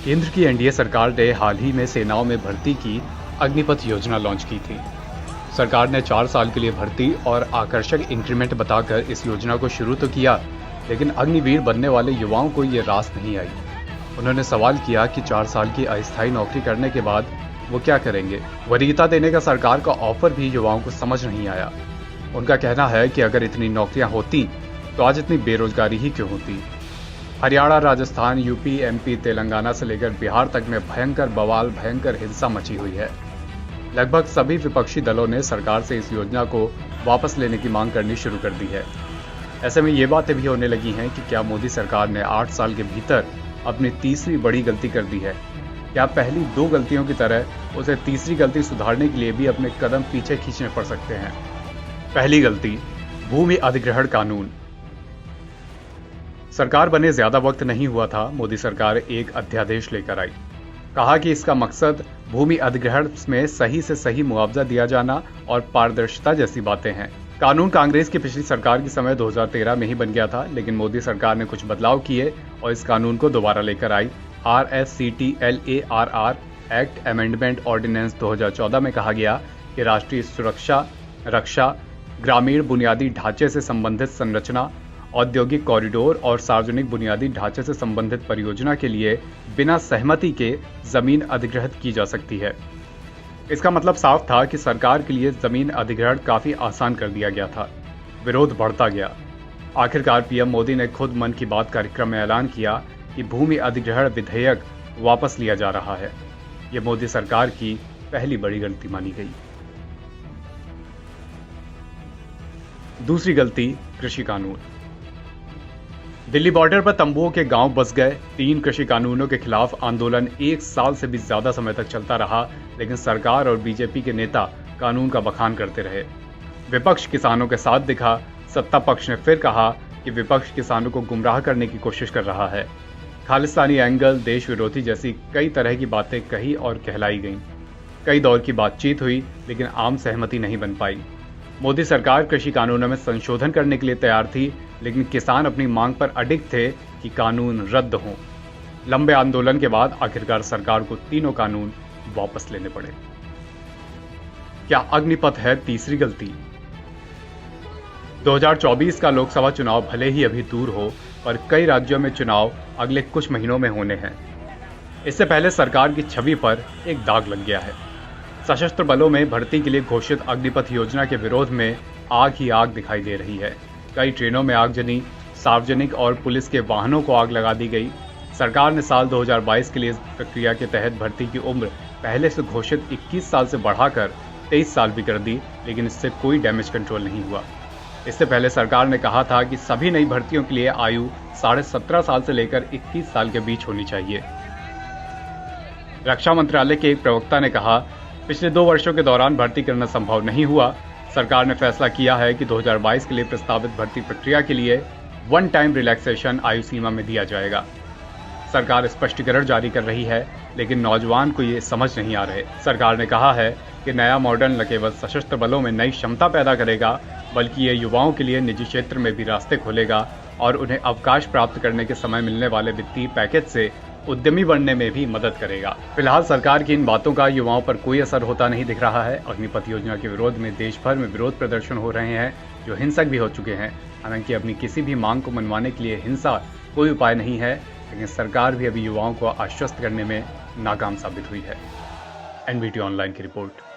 केंद्र की एनडीए सरकार ने हाल ही में सेनाओं में भर्ती की अग्निपथ योजना लॉन्च की थी। सरकार ने 4 साल के लिए भर्ती और आकर्षक इंक्रीमेंट बताकर इस योजना को शुरू तो किया, लेकिन अग्निवीर बनने वाले युवाओं को ये रास नहीं आई। उन्होंने सवाल किया कि 4 साल की अस्थायी नौकरी करने के बाद वो क्या करेंगे। वरीयता देने का सरकार का ऑफर भी युवाओं को समझ नहीं आया। उनका कहना है कि अगर इतनी नौकरियां होती तो आज इतनी बेरोजगारी ही क्यों होती। हरियाणा, राजस्थान, यूपी, एमपी, तेलंगाना से लेकर बिहार तक में भयंकर बवाल, भयंकर हिंसा मची हुई है। लगभग सभी विपक्षी दलों ने सरकार से इस योजना को वापस लेने की मांग करनी शुरू कर दी है। ऐसे में ये बातें भी होने लगी हैं कि क्या मोदी सरकार ने 8 साल के भीतर अपनी तीसरी बड़ी गलती कर दी है। क्या पहली 2 गलतियों की तरह उसे तीसरी गलती सुधारने के लिए भी अपने कदम पीछे खींचने पड़ सकते हैं। पहली गलती, भूमि अधिग्रहण कानून। सरकार बने ज्यादा वक्त नहीं हुआ था, मोदी सरकार एक अध्यादेश लेकर आई। कहा कि इसका मकसद भूमि अधिग्रहण में सही से सही मुआवजा दिया जाना और पारदर्शिता जैसी बातें हैं। कानून कांग्रेस की पिछली सरकार के समय 2013 में ही बन गया था, लेकिन मोदी सरकार ने कुछ बदलाव किए और इस कानून को दोबारा लेकर आई। RFCTLARR एक्ट अमेंडमेंट ऑर्डिनेंस 2014 में कहा गया कि राष्ट्रीय सुरक्षा, रक्षा, ग्रामीण बुनियादी ढांचे से संबंधित संरचना, औद्योगिक कॉरिडोर और सार्वजनिक बुनियादी ढांचे से संबंधित परियोजना के लिए बिना सहमति के जमीन अधिग्रहित की जा सकती है। इसका मतलब साफ था कि सरकार के लिए जमीन अधिग्रहण काफी आसान कर दिया गया था। विरोध बढ़ता गया। आखिरकार पीएम मोदी ने खुद मन की बात कार्यक्रम में ऐलान किया कि भूमि अधिग्रहण विधेयक वापस लिया जा रहा है। यह मोदी सरकार की पहली बड़ी गलती मानी गई। दूसरी गलती, कृषि कानून। दिल्ली बॉर्डर पर तंबुओं के गांव बस गए। 3 कृषि कानूनों के खिलाफ आंदोलन 1 साल से भी ज्यादा समय तक चलता रहा, लेकिन सरकार और बीजेपी के नेता कानून का बखान करते रहे। विपक्ष किसानों के साथ दिखा। सत्ता पक्ष ने फिर कहा कि विपक्ष किसानों को गुमराह करने की कोशिश कर रहा है। खालिस्तानी एंगल, देश विरोधी जैसी कई तरह की बातें कही और कहलाई गईं। कई दौर की बातचीत हुई, लेकिन आम सहमति नहीं बन पाई। मोदी सरकार कृषि कानूनों में संशोधन करने के लिए तैयार थी, लेकिन किसान अपनी मांग पर अडिग थे कि कानून रद्द हों। लंबे आंदोलन के बाद आखिरकार सरकार को तीनों कानून वापस लेने पड़े। क्या अग्निपथ है तीसरी गलती? 2024 का लोकसभा चुनाव भले ही अभी दूर हो, पर कई राज्यों में चुनाव अगले कुछ महीनों में होने हैं। इससे पहले सरकार की छवि पर एक दाग लग गया है। सशस्त्र बलों में भर्ती के लिए घोषित अग्निपथ योजना के विरोध में आग ही आग दिखाई दे रही है। कई ट्रेनों में आगजनी, सार्वजनिक और पुलिस के वाहनों को आग लगा दी गई। सरकार ने साल 2022 के लिए इस प्रक्रिया के तहत भर्ती की उम्र पहले से घोषित 21 साल से बढ़ाकर 23 साल भी कर दी, लेकिन इससे कोई डैमेज कंट्रोल नहीं हुआ। इससे पहले सरकार ने कहा था कि सभी नई भर्तियों के लिए आयु 17.5 साल से लेकर 21 साल के बीच होनी चाहिए। रक्षा मंत्रालय के एक प्रवक्ता ने कहा, पिछले 2 वर्षों के दौरान भर्ती करना संभव नहीं हुआ। सरकार ने फैसला किया है कि 2022 के लिए प्रस्तावित भर्ती प्रक्रिया के लिए 1 टाइम रिलैक्सेशन आयु सीमा में दिया जाएगा। सरकार स्पष्टीकरण जारी कर रही है, लेकिन नौजवान को ये समझ नहीं आ रहे। सरकार ने कहा है कि नया मॉडल न केवल सशस्त्र बलों में नई क्षमता पैदा करेगा, बल्कि ये युवाओं के लिए निजी क्षेत्र में भी रास्ते खोलेगा और उन्हें अवकाश प्राप्त करने के समय मिलने वाले वित्तीय पैकेज से उद्यमी बनने में भी मदद करेगा। फिलहाल सरकार की इन बातों का युवाओं पर कोई असर होता नहीं दिख रहा है। अग्निपथ योजना के विरोध में देश भर में विरोध प्रदर्शन हो रहे हैं, जो हिंसक भी हो चुके हैं। हालांकि अपनी किसी भी मांग को मनवाने के लिए हिंसा कोई उपाय नहीं है, लेकिन सरकार भी अभी युवाओं को आश्वस्त करने में नाकाम साबित हुई है। एनवीटी ऑनलाइन की रिपोर्ट।